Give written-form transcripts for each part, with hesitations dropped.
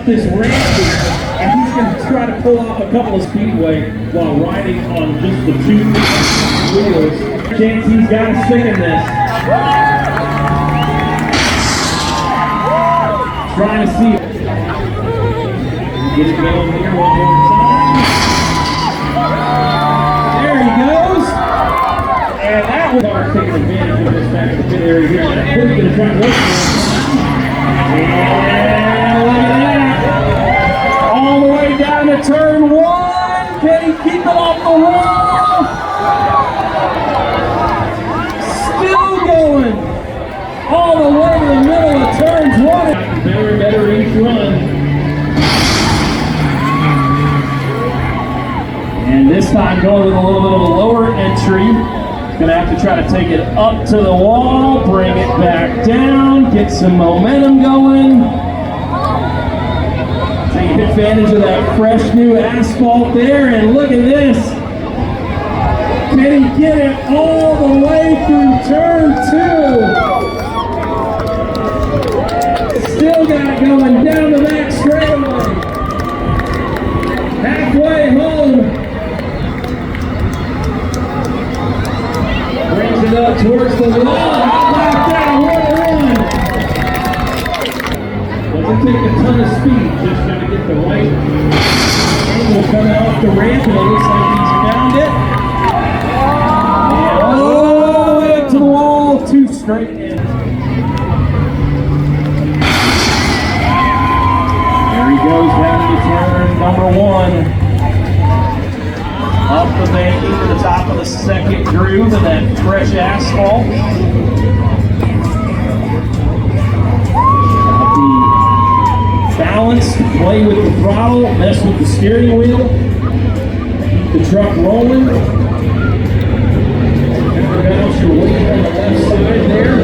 up this ramp and he's going to try to pull off a couple of speedway while riding on just the 2 wheels. Chance he's got to stick in this. Trying to see it. Get it going here one more time. There he goes. And that was our taking advantage of this back in the pit area here. Now, Clint's going to try to work for it. And look at that. All the way down to turn 1. Can he keep it off the wall? Still going. All the way to the middle of turns 1. Better each run. And this time going with a little bit of a lower entry. Gonna have to try to take it up to the wall, bring it back down, get some momentum going. Take advantage of that fresh new asphalt there, and look at this. Can he get it all the way through turn 2? Still got it going down the back straightaway. Halfway home. Brings it up towards the wall. How about that? What a run. Doesn't take a ton of speed. Just got to get the right angle coming off the ramp, and it looks like he's found it. And all the way up to the wall. 2 straight in. There he goes down to turn number 1. Up the banking to the top of the second groove and that fresh asphalt. The balance to play with the throttle, mess with the steering wheel, keep the truck rolling. Never balance your weight on the left side there.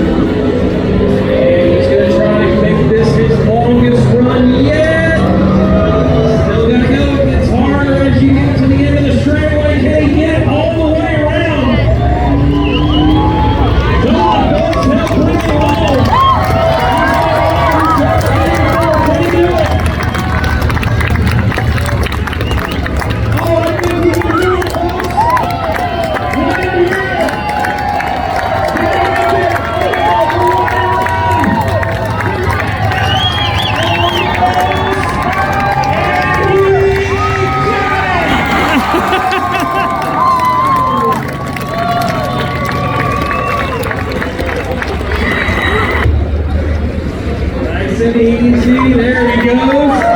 And he's going to try to make this his longest run yet. Still got to go. It gets harder as you get to the end of the straightaway. Can he get it all the way around? Come on, folks, help bring it home. Can he do it? Oh, I think he can do it, folks. Right in here. Nice and easy, there he goes.